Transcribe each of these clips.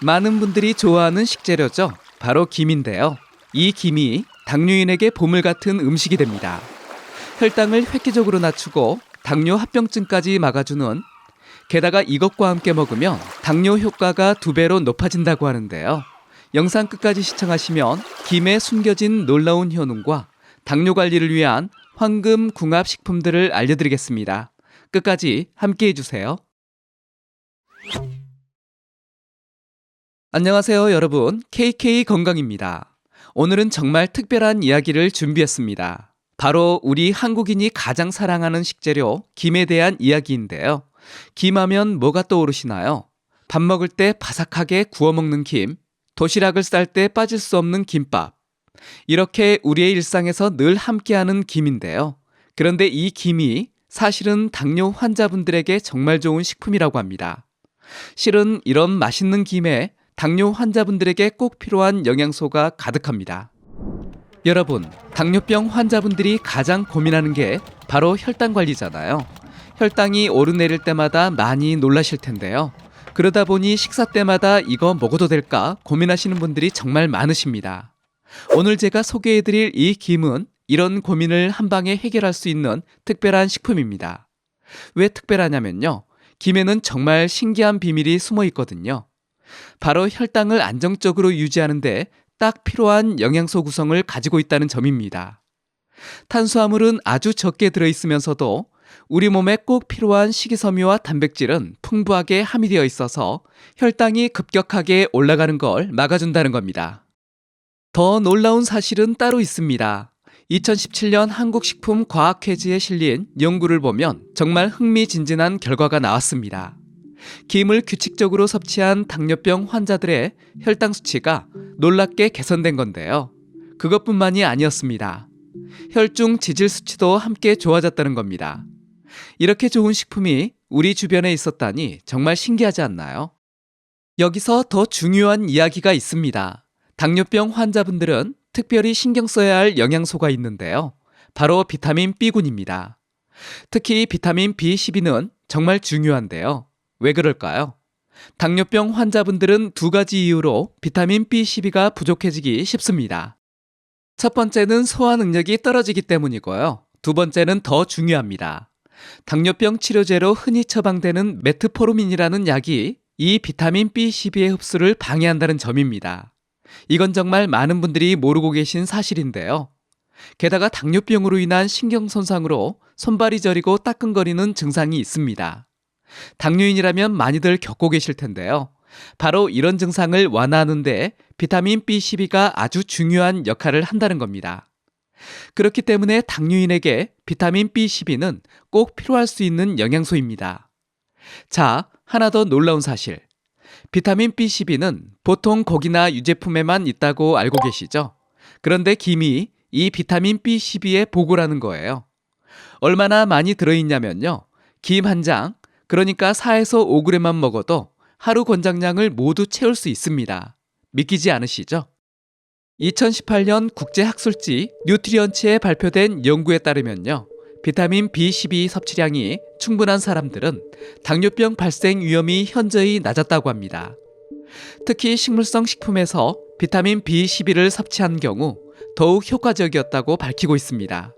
많은 분들이 좋아하는 식재료죠. 바로 김인데요. 이 김이 당뇨인에게 보물 같은 음식이 됩니다. 혈당을 획기적으로 낮추고 당뇨 합병증까지 막아주는, 게다가 이것과 함께 먹으면 당뇨 효과가 2배로 높아진다고 하는데요. 영상 끝까지 시청하시면 김에 숨겨진 놀라운 효능과 당뇨 관리를 위한 황금 궁합 식품들을 알려드리겠습니다. 끝까지 함께 해주세요. 안녕하세요 여러분, KK 건강입니다. 오늘은 정말 특별한 이야기를 준비했습니다. 바로 우리 한국인이 가장 사랑하는 식재료 김에 대한 이야기인데요. 김하면 뭐가 떠오르시나요? 밥 먹을 때 바삭하게 구워 먹는 김, 도시락을 쌀 때 빠질 수 없는 김밥. 이렇게 우리의 일상에서 늘 함께하는 김인데요. 그런데 이 김이 사실은 당뇨 환자분들에게 정말 좋은 식품이라고 합니다. 실은 이런 맛있는 김에 당뇨 환자분들에게 꼭 필요한 영양소가 가득합니다. 여러분, 당뇨병 환자분들이 가장 고민하는 게 바로 혈당 관리잖아요. 혈당이 오르내릴 때마다 많이 놀라실 텐데요. 그러다 보니 식사 때마다 이거 먹어도 될까 고민하시는 분들이 정말 많으십니다. 오늘 제가 소개해드릴 이 김은 이런 고민을 한 방에 해결할 수 있는 특별한 식품입니다. 왜 특별하냐면요, 김에는 정말 신기한 비밀이 숨어 있거든요. 바로 혈당을 안정적으로 유지하는데 딱 필요한 영양소 구성을 가지고 있다는 점입니다. 탄수화물은 아주 적게 들어있으면서도 우리 몸에 꼭 필요한 식이섬유와 단백질은 풍부하게 함유되어 있어서 혈당이 급격하게 올라가는 걸 막아준다는 겁니다. 더 놀라운 사실은 따로 있습니다. 2017년 한국식품과학회지에 실린 연구를 보면 정말 흥미진진한 결과가 나왔습니다. 김을 규칙적으로 섭취한 당뇨병 환자들의 혈당 수치가 놀랍게 개선된 건데요. 그것뿐만이 아니었습니다. 혈중 지질 수치도 함께 좋아졌다는 겁니다. 이렇게 좋은 식품이 우리 주변에 있었다니 정말 신기하지 않나요? 여기서 더 중요한 이야기가 있습니다. 당뇨병 환자분들은 특별히 신경 써야 할 영양소가 있는데요. 바로 비타민 B군입니다. 특히 비타민 B12는 정말 중요한데요. 왜 그럴까요? 당뇨병 환자분들은 2가지 이유로 비타민 B12가 부족해지기 쉽습니다. 첫 번째는 소화 능력이 떨어지기 때문이고요. 두 번째는 더 중요합니다. 당뇨병 치료제로 흔히 처방되는 메트포르민이라는 약이 이 비타민 B12의 흡수를 방해한다는 점입니다. 이건 정말 많은 분들이 모르고 계신 사실인데요. 게다가 당뇨병으로 인한 신경손상으로 손발이 저리고 따끔거리는 증상이 있습니다. 당뇨인이라면 많이들 겪고 계실 텐데요. 바로 이런 증상을 완화하는데 비타민 B12가 아주 중요한 역할을 한다는 겁니다. 그렇기 때문에 당뇨인에게 비타민 B12는 꼭 필요할 수 있는 영양소입니다. 자, 하나 더 놀라운 사실. 비타민 B12는 보통 고기나 유제품에만 있다고 알고 계시죠? 그런데 김이 이 비타민 B12의 보고라는 거예요. 얼마나 많이 들어있냐면요, 김 한 장, 그러니까 4에서 5g만 먹어도 하루 권장량을 모두 채울 수 있습니다. 믿기지 않으시죠? 2018년 국제학술지 뉴트리언츠에 발표된 연구에 따르면요, 비타민 B12 섭취량이 충분한 사람들은 당뇨병 발생 위험이 현저히 낮았다고 합니다. 특히 식물성 식품에서 비타민 B12를 섭취한 경우 더욱 효과적이었다고 밝히고 있습니다.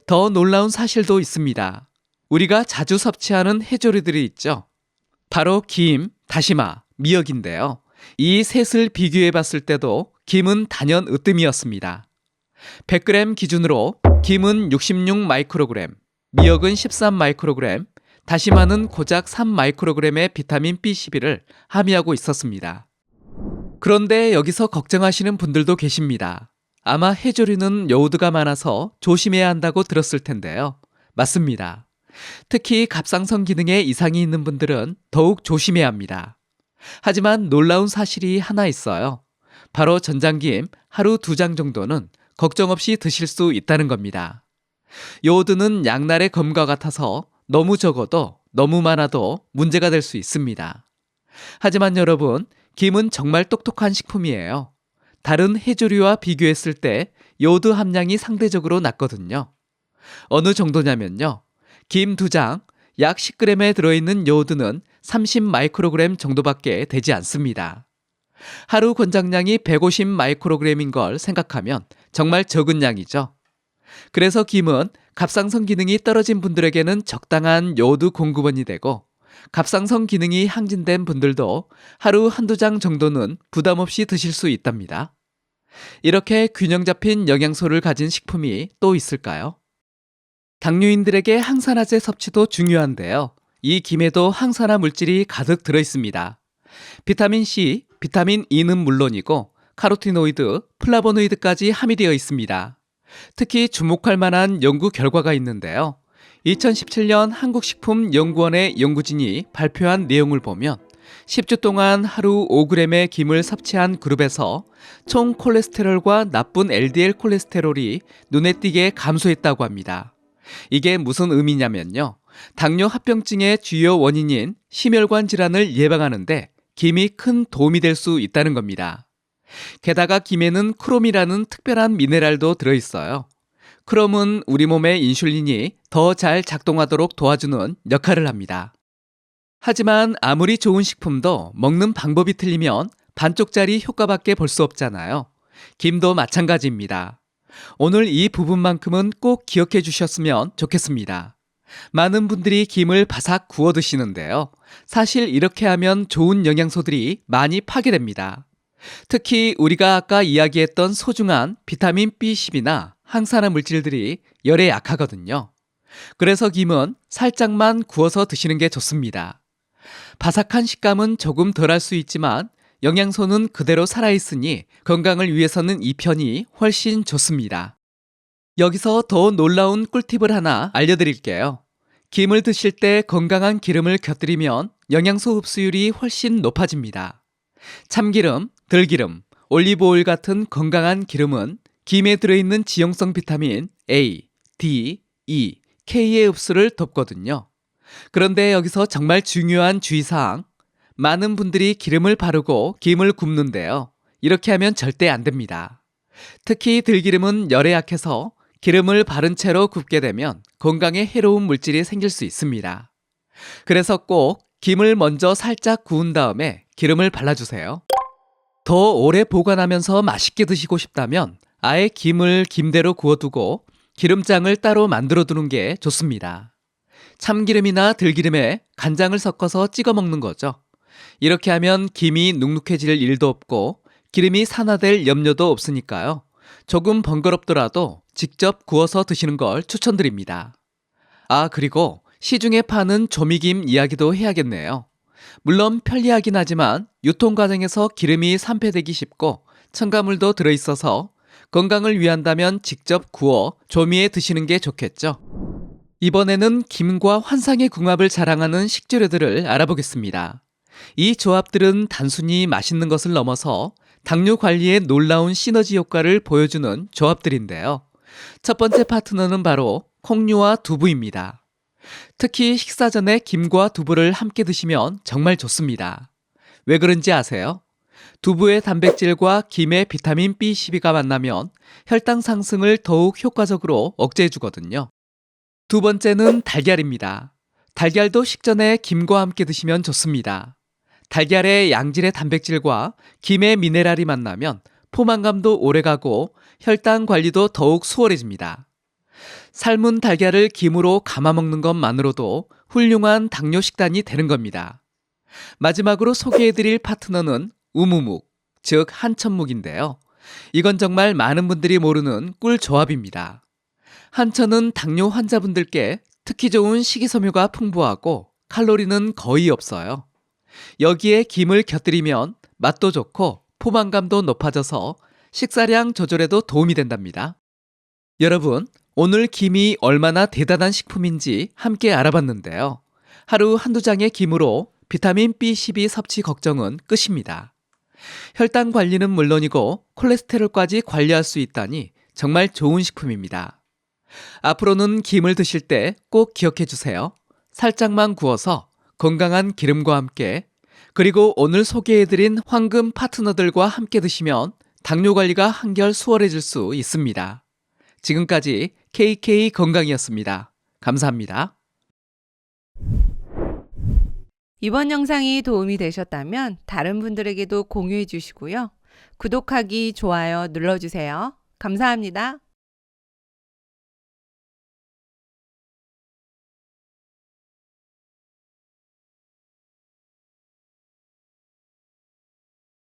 더 놀라운 사실도 있습니다. 우리가 자주 섭취하는 해조류들이 있죠. 바로 김, 다시마, 미역인데요. 이 셋을 비교해 봤을 때도 김은 단연 으뜸이었습니다. 100g 기준으로 김은 66 마이크로그램, 미역은 13 마이크로그램, 다시마는 고작 3 마이크로그램의 비타민 B12를 함유하고 있었습니다. 그런데 여기서 걱정하시는 분들도 계십니다. 아마 해조류는 요오드가 많아서 조심해야 한다고 들었을 텐데요. 맞습니다. 특히 갑상선 기능에 이상이 있는 분들은 더욱 조심해야 합니다. 하지만 놀라운 사실이 하나 있어요. 바로 전장김 하루 2장 정도는 걱정 없이 드실 수 있다는 겁니다. 요오드는 양날의 검과 같아서 너무 적어도 너무 많아도 문제가 될 수 있습니다. 하지만 여러분, 김은 정말 똑똑한 식품이에요. 다른 해조류와 비교했을 때 요오드 함량이 상대적으로 낮거든요. 어느 정도냐면요, 김 2장, 약 10g에 들어있는 요오드는 30 마이크로그램 정도밖에 되지 않습니다. 하루 권장량이 150 마이크로그램인 걸 생각하면 정말 적은 양이죠. 그래서 김은 갑상선 기능이 떨어진 분들에게는 적당한 요오드 공급원이 되고, 갑상선 기능이 항진된 분들도 하루 한두 장 정도는 부담 없이 드실 수 있답니다. 이렇게 균형 잡힌 영양소를 가진 식품이 또 있을까요? 당뇨인들에게 항산화제 섭취도 중요한데요. 이 김에도 항산화 물질이 가득 들어 있습니다. 비타민 C, 비타민 E는 물론이고 카로티노이드, 플라보노이드까지 함유되어 있습니다. 특히 주목할 만한 연구 결과가 있는데요. 2017년 한국식품연구원의 연구진이 발표한 내용을 보면 10주 동안 하루 5g의 김을 섭취한 그룹에서 총 콜레스테롤과 나쁜 LDL 콜레스테롤이 눈에 띄게 감소했다고 합니다. 이게 무슨 의미냐면요. 당뇨 합병증의 주요 원인인 심혈관 질환을 예방하는데 김이 큰 도움이 될 수 있다는 겁니다. 게다가 김에는 크롬이라는 특별한 미네랄도 들어있어요. 크롬은 우리 몸의 인슐린이 더 잘 작동하도록 도와주는 역할을 합니다. 하지만 아무리 좋은 식품도 먹는 방법이 틀리면 반쪽짜리 효과밖에 볼 수 없잖아요. 김도 마찬가지입니다. 오늘 이 부분만큼은 꼭 기억해 주셨으면 좋겠습니다. 많은 분들이 김을 바삭 구워 드시는데요. 사실 이렇게 하면 좋은 영양소들이 많이 파괴됩니다. 특히 우리가 아까 이야기했던 소중한 비타민 B10이나 항산화 물질들이 열에 약하거든요. 그래서 김은 살짝만 구워서 드시는 게 좋습니다. 바삭한 식감은 조금 덜할 수 있지만 영양소는 그대로 살아있으니 건강을 위해서는 이 편이 훨씬 좋습니다. 여기서 더 놀라운 꿀팁을 하나 알려드릴게요. 김을 드실 때 건강한 기름을 곁들이면 영양소 흡수율이 훨씬 높아집니다. 참기름, 들기름, 올리브오일 같은 건강한 기름은 김에 들어있는 지용성 비타민 A, D, E, K의 흡수를 돕거든요. 그런데 여기서 정말 중요한 주의사항, 많은 분들이 기름을 바르고 김을 굽는데요. 이렇게 하면 절대 안 됩니다. 특히 들기름은 열에 약해서 기름을 바른 채로 굽게 되면 건강에 해로운 물질이 생길 수 있습니다. 그래서 꼭 김을 먼저 살짝 구운 다음에 기름을 발라주세요. 더 오래 보관하면서 맛있게 드시고 싶다면 아예 김을 김대로 구워두고 기름장을 따로 만들어두는 게 좋습니다. 참기름이나 들기름에 간장을 섞어서 찍어 먹는 거죠. 이렇게 하면 김이 눅눅해질 일도 없고 기름이 산화될 염려도 없으니까요. 조금 번거롭더라도 직접 구워서 드시는 걸 추천드립니다. 아, 그리고 시중에 파는 조미김 이야기도 해야겠네요. 물론 편리하긴 하지만 유통 과정에서 기름이 산패되기 쉽고 첨가물도 들어있어서 건강을 위한다면 직접 구워 조미해 드시는 게 좋겠죠. 이번에는 김과 환상의 궁합을 자랑하는 식재료들을 알아보겠습니다. 이 조합들은 단순히 맛있는 것을 넘어서 당뇨 관리에 놀라운 시너지 효과를 보여주는 조합들인데요. 첫 번째 파트너는 바로 콩류와 두부입니다. 특히 식사 전에 김과 두부를 함께 드시면 정말 좋습니다. 왜 그런지 아세요? 두부의 단백질과 김의 비타민 B12가 만나면 혈당 상승을 더욱 효과적으로 억제해주거든요. 두 번째는 달걀입니다. 달걀도 식전에 김과 함께 드시면 좋습니다. 달걀의 양질의 단백질과 김의 미네랄이 만나면 포만감도 오래가고 혈당 관리도 더욱 수월해집니다. 삶은 달걀을 김으로 감아 먹는 것만으로도 훌륭한 당뇨 식단이 되는 겁니다. 마지막으로 소개해드릴 파트너는 우무묵, 즉 한천묵인데요. 이건 정말 많은 분들이 모르는 꿀 조합입니다. 한천은 당뇨 환자분들께 특히 좋은 식이섬유가 풍부하고 칼로리는 거의 없어요. 여기에 김을 곁들이면 맛도 좋고 포만감도 높아져서 식사량 조절에도 도움이 된답니다. 여러분, 오늘 김이 얼마나 대단한 식품인지 함께 알아봤는데요. 하루 한두 장의 김으로 비타민 B12 섭취 걱정은 끝입니다. 혈당 관리는 물론이고 콜레스테롤까지 관리할 수 있다니 정말 좋은 식품입니다. 앞으로는 김을 드실 때 꼭 기억해 주세요. 살짝만 구워서 건강한 기름과 함께, 그리고 오늘 소개해드린 황금 파트너들과 함께 드시면 당뇨 관리가 한결 수월해질 수 있습니다. 지금까지 KK 건강이었습니다. 감사합니다. 이번 영상이 도움이 되셨다면 다른 분들에게도 공유해 주시고요. 구독하기, 좋아요 눌러주세요. 감사합니다.